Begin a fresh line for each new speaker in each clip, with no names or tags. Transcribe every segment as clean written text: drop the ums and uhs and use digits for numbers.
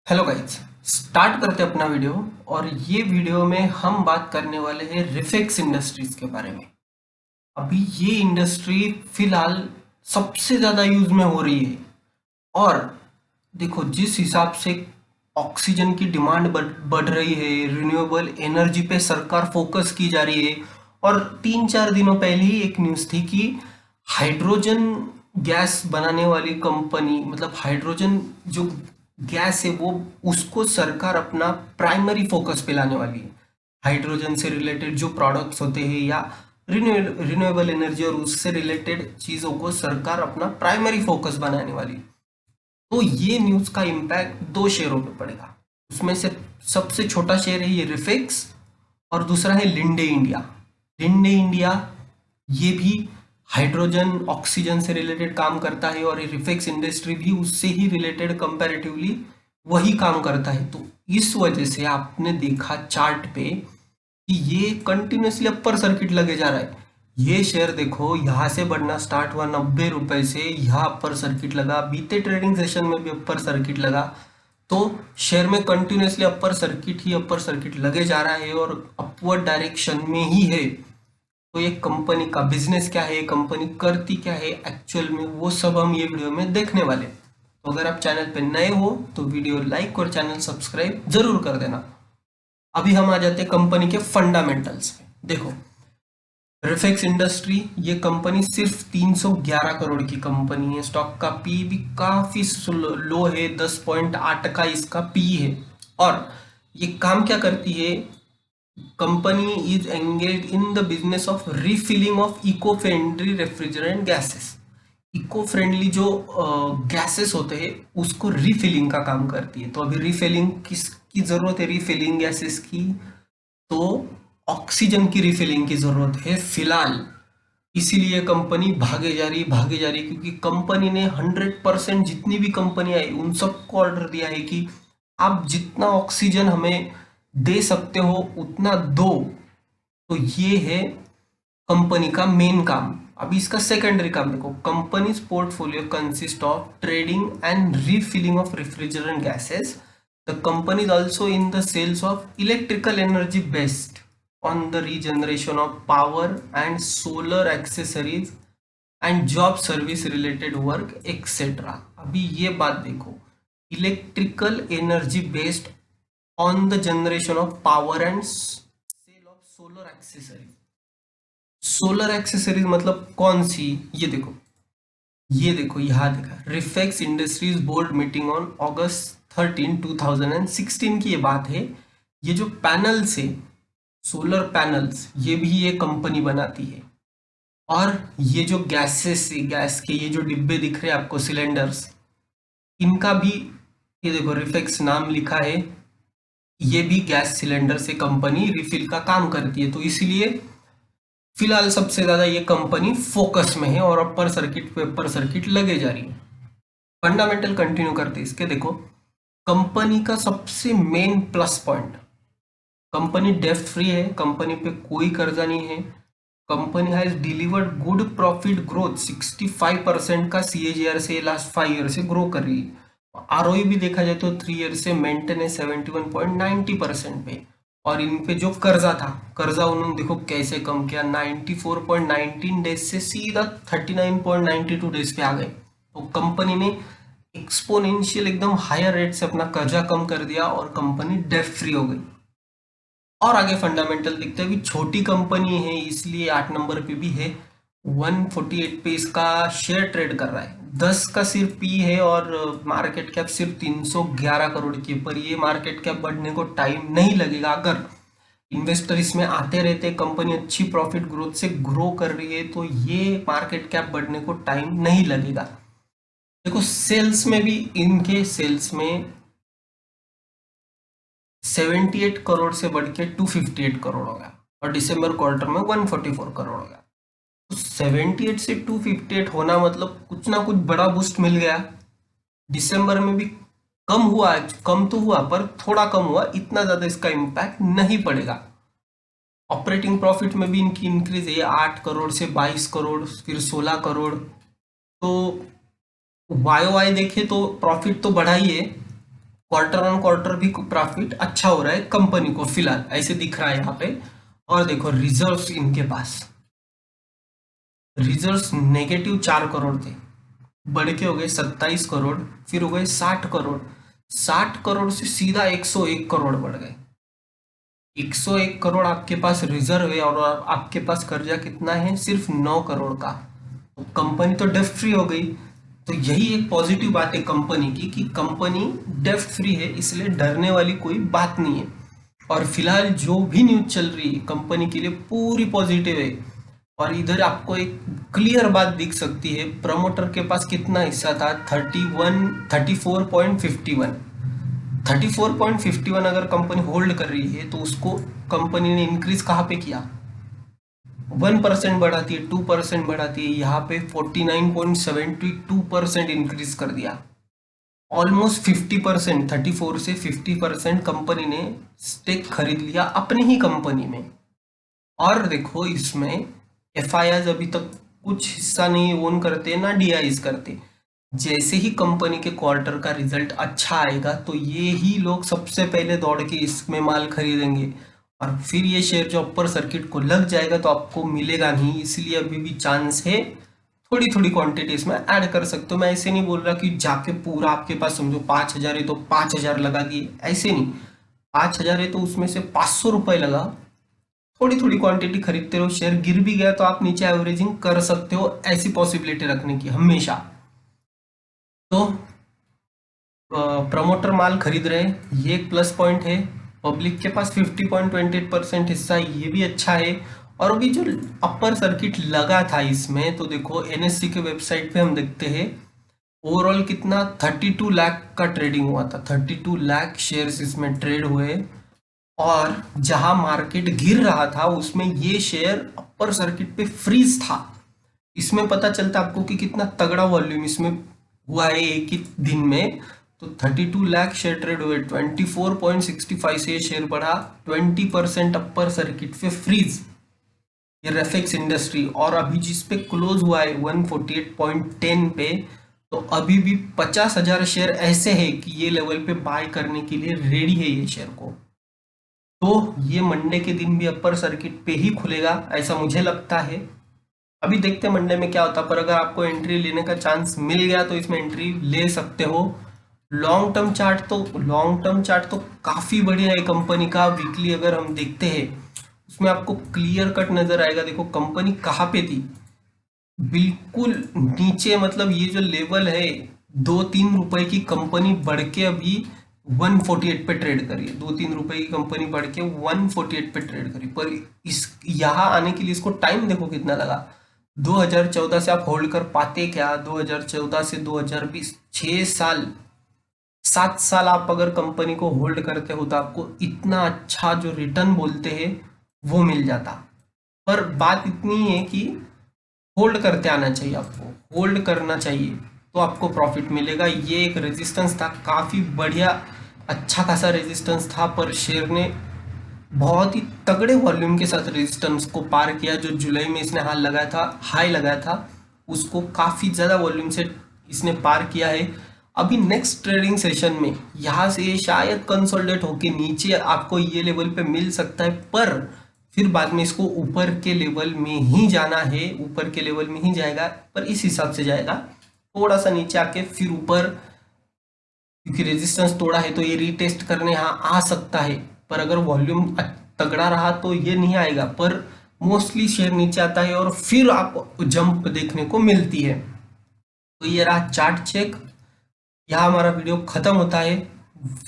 Hello guys. Start करते हैं अपना वीडियो। और ये वीडियो में हम बात करने वाले हैं रिफेक्स इंडस्ट्रीज के बारे में। अभी ये इंडस्ट्री फिलहाल सबसे ज़्यादा यूज में हो रही है। और देखो, जिस हिसाब से ऑक्सीजन की डिमांड बढ़ रही है, रिन्यूएबल एनर्जी पे सरकार फोकस की जा रही है। और 3-4 दिनों पहले ही एक न्यूज़ थी कि हाइड्रोजन गैस बनाने वाली कंपनी, मतलब हाइड्रोजन जो गैस है वो, उसको सरकार अपना प्राइमरी फोकस पे लाने वाली है। हाइड्रोजन से रिलेटेड जो प्रोडक्ट्स होते हैं या रिन्यूएबल एनर्जी और उससे रिलेटेड चीज़ों को सरकार अपना प्राइमरी फोकस बनाने वाली है। तो ये न्यूज़ का इम्पैक्ट दो शेयरों पे पड़ेगा। उसमें से सबसे छोटा शेयर है ये रिफिक्स, और दूसरा है लिंडे इंडिया। लिंडे इंडिया ये भी हाइड्रोजन ऑक्सीजन से रिलेटेड काम करता है, और रिफिक्स इंडस्ट्री भी उससे ही रिलेटेड कंपैरेटिवली वही काम करता है। तो इस वजह से आपने देखा चार्ट पे कि ये कंटिन्यूसली अपर सर्किट लगे जा रहा है। ये शेयर देखो, यहाँ से बढ़ना स्टार्ट हुआ 90 रुपए से, यहाँ अपर सर्किट लगा, बीते ट्रेडिंग सेशन में भी अपर सर्किट लगा। तो शेयर में कंटिन्यूसली अपर सर्किट ही अपर सर्किट लगे जा रहा है और अपवर्ड डायरेक्शन में ही है। तो ये कंपनी का बिजनेस क्या है, कंपनी करती क्या है एक्चुअल में, वो सब हम ये वीडियो में देखने वाले। तो अगर आप चैनल पे नए हो तो वीडियो लाइक और चैनल सब्सक्राइब जरूर कर देना। अभी हम आ जाते हैं कंपनी के फंडामेंटल्स पे। देखो, रिफेक्स इंडस्ट्री ये कंपनी सिर्फ 311 करोड़ की कंपनी है। स्टॉक का पी भी काफी लो है, 10.8 का इसका पी है। और ये काम क्या करती है? Company is engage in the business of refilling of eco friendly refrigerant gases. Eco friendly जो गैसेस होते हैं उसको रिफिलिंग का काम करती है। तो अभी रिफिलिंग किसकी जरूरत है? रिफिलिंग गैसेस की। तो ऑक्सीजन की रिफिलिंग की जरूरत है फिलहाल। इसीलिए कंपनी भागे जा रही, क्योंकि कंपनी ने 100% जितनी भी कंपनी आई उन सबको ऑर्डर दिया है कि आप जितना ऑक्सीजन हमें दे सकते हो उतना दो। तो ये है कंपनी का मेन काम। अभी इसका सेकेंडरी काम देखो। Company's portfolio consist of trading and refilling of refrigerant gases. The company is also in the sales of electrical energy based on the regeneration of power and solar accessories and job service related work etc. अभी ये बात देखो, electrical energy based on the generation of power and sale of solar accessories. Solar accessories मतलब कौन सी? ये देखो यहाँ देखा, Refex industries board meeting on August 13 2016 की ये बात है। ये जो पैनल्स है, सोलर पैनल्स, ये भी ये कंपनी बनाती है। और ये जो गैसेस, गैस के ये जो डिब्बे दिख रहे हैं आपको, सिलेंडर्स, इनका भी ये देखो रिफेक्स नाम लिखा है। ये भी गैस सिलेंडर से कंपनी रिफिल का काम करती है। तो इसीलिए फिलहाल सबसे ज्यादा ये कंपनी फोकस में है और अपर सर्किट पे अपर सर्किट लगे जा रही है। फंडामेंटल कंटिन्यू करते इसके देखो, कंपनी का सबसे मेन प्लस पॉइंट, कंपनी डेब्ट फ्री है, कंपनी पे कोई कर्जा नहीं है। Company has delivered good profit growth, 65% का सीएजीआर से लास्ट 5 ईयर से ग्रो कर रही है। आरओई भी देखा जाए तो 3 ईयर से मेंटेन है 71.90% पे। और इन पे जो कर्जा था, कर्जा उन्होंने देखो कैसे कम किया, 94.19 डेज से सीधा 39.92 डेज पे आ गए। तो कंपनी ने एक्सपोनेंशियल एकदम हायर रेट से अपना कर्जा कम कर दिया और कंपनी डेब्ट फ्री हो गई। और आगे फंडामेंटल दिखते हैं, अभी छोटी कंपनी है इसलिए 8 नंबर पे भी है। 148 पे इसका शेयर ट्रेड कर रहा है, 10 का सिर्फ पी है और मार्केट कैप सिर्फ 311 करोड़ की है। पर ये मार्केट कैप बढ़ने को टाइम नहीं लगेगा। अगर इन्वेस्टर इसमें आते रहते, कंपनी अच्छी प्रॉफिट ग्रोथ से ग्रो कर रही है, तो ये मार्केट कैप बढ़ने को टाइम नहीं लगेगा। देखो, सेल्स में भी इनके सेल्स में 78 करोड़ से बढ़ के 258 करोड़ हो गया, और दिसंबर क्वार्टर में 144 करोड़ हो गया। तो 78 से 258 होना मतलब कुछ ना कुछ बड़ा बूस्ट मिल गया। दिसंबर में भी कम हुआ, कम तो हुआ पर थोड़ा कम हुआ, इतना ज्यादा इसका इम्पैक्ट नहीं पड़ेगा। ऑपरेटिंग प्रॉफिट में भी इनकी इंक्रीज है, 8 करोड़ से 22 करोड़, फिर 16 करोड़। तो वाई वाई देखे तो प्रॉफिट तो बढ़ा ही है, क्वार्टर ऑन क्वार्टर भी प्रॉफिट अच्छा हो रहा है कंपनी को फिलहाल, ऐसे दिख रहा है यहाँ पे। और देखो रिजर्व्स इनके पास, रिजर्व्स -4 करोड़ थे, बढ़ के हो गए 27 करोड़, फिर हो गए 60 करोड़, 60 करोड़ से सीधा 101 करोड़ बढ़ गए। 101 करोड़ आपके पास रिजर्व है और आपके पास कर्जा कितना है, सिर्फ 9 करोड़ का। तो कंपनी तो डेफ्ट फ्री हो गई। तो यही एक पॉजिटिव बात है कंपनी की कि कंपनी डेफ्ट फ्री है, इसलिए डरने वाली कोई बात नहीं है। और फिलहाल जो भी न्यूज चल रही है कंपनी के लिए पूरी पॉजिटिव है। और इधर आपको एक क्लियर बात दिख सकती है, प्रमोटर के पास कितना हिस्सा था, 34.51 अगर कंपनी होल्ड कर रही है तो उसको कंपनी ने इंक्रीज कहाँ पे किया, 1% बढ़ाती है, 2% बढ़ाती है, यहाँ पे 49.72% इंक्रीज कर दिया। ऑलमोस्ट 50%, 34 से 50% कंपनी ने स्टेक खरीद लिया अपनी ही कंपनी में। और देखो इसमें एफआईआई अभी तक कुछ हिस्सा नहीं ओन करते ना डीआईज करते। जैसे ही कंपनी के क्वार्टर का रिजल्ट अच्छा आएगा तो ये ही लोग सबसे पहले दौड़ के इसमें माल खरीदेंगे, और फिर ये शेयर जो अपर सर्किट को लग जाएगा तो आपको मिलेगा नहीं। इसलिए अभी भी चांस है, थोड़ी थोड़ी क्वांटिटी इसमें ऐड कर सकते हो। मैं ऐसे नहीं बोल रहा कि जाके पूरा आपके पास समझो 5,000 है तो 5,000 लगा दिए, ऐसे नहीं। 5,000 है तो उसमें से 500 रुपए लगा, थोड़ी थोड़ी क्वांटिटी खरीदते रहो। शेयर गिर भी गया तो आप नीचे एवरेजिंग कर सकते हो, ऐसी पॉसिबिलिटी रखने की हमेशा। तो प्रमोटर माल खरीद रहे हैं, ये एक प्लस पॉइंट है। पब्लिक के पास 50.28% हिस्सा, ये भी अच्छा है। और अभी जो अपर सर्किट लगा था इसमें, तो देखो एनएससी के वेबसाइट पे हम देखते हैं ओवरऑल कितना 32 लाख का ट्रेडिंग हुआ था, 32 लाख शेयर्स इसमें ट्रेड हुए। और जहां मार्केट गिर रहा था उसमें ये शेयर अपर सर्किट पे फ्रीज था। इसमें पता चलता आपको कि कितना तगड़ा वॉल्यूम इसमें हुआ है एक ही दिन में। तो 32 लाख शेयर ट्रेड हुए, 24.65 से ये शेयर बढ़ा 20% अपर सर्किट पे फ्रीज, ये रेफेक्स इंडस्ट्री। और अभी जिस पे क्लोज हुआ है 148.10 पे, तो अभी भी 50,000 शेयर ऐसे है कि ये लेवल पे बाय करने के लिए रेडी है ये शेयर को। तो ये मंडे के दिन भी अपर सर्किट पे ही खुलेगा ऐसा मुझे लगता है। अभी देखते हैं मंडे में क्या होता है, पर अगर आपको एंट्री लेने का चांस मिल गया तो इसमें एंट्री ले सकते हो। लॉन्ग टर्म चार्ट तो काफी बढ़िया है कंपनी का। वीकली अगर हम देखते हैं उसमें आपको क्लियर कट नजर आएगा। देखो कंपनी कहाँ पे थी, बिल्कुल नीचे, मतलब ये जो लेवल है 2-3 रुपए की कंपनी बढ़ के अभी 148 पे ट्रेड करी है। 2-3 रुपए की कंपनी बढ़ के 148 पे ट्रेड करी, पर इस यहाँ आने के लिए इसको टाइम देखो कितना लगा। 2014 से आप होल्ड कर पाते क्या, 2014 से 2020, 6 साल, 7 साल आप अगर कंपनी को होल्ड करते हो तो आपको इतना अच्छा जो रिटर्न बोलते हैं वो मिल जाता। पर बात इतनी है कि होल्ड करते आना चाहिए, आपको होल्ड करना चाहिए तो आपको प्रॉफिट मिलेगा। ये एक रेजिस्टेंस था, काफी बढ़िया अच्छा खासा रेजिस्टेंस था, पर शेयर ने बहुत ही तगड़े वॉल्यूम के साथ रेजिस्टेंस को पार किया। जो जुलाई में इसने हाई लगाया था उसको काफी ज्यादा वॉल्यूम से इसने पार किया है। अभी नेक्स्ट ट्रेडिंग सेशन में यहाँ से शायद कंसोलिडेट होके नीचे आपको ये लेवल पे मिल सकता है, पर फिर बाद में इसको ऊपर के लेवल में ही जाना है, ऊपर के लेवल में ही जाएगा, पर इस हिसाब से जाएगा थोड़ा सा नीचे आके फिर ऊपर, क्योंकि रेजिस्टेंस तोड़ा है तो ये रीटेस्ट करने यहाँ आ सकता है। पर अगर वॉल्यूम तगड़ा रहा तो ये नहीं आएगा, पर मोस्टली शेयर नीचे आता है और फिर आपको जंप देखने को मिलती है। तो ये रहा चार्ट चेक। यहाँ हमारा वीडियो खत्म होता है।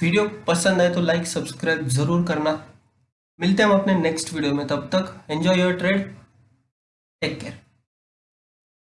वीडियो पसंद आए तो लाइक सब्सक्राइब जरूर करना। मिलते हैं हम अपने नेक्स्ट वीडियो में, तब तक enjoy your trade, take care.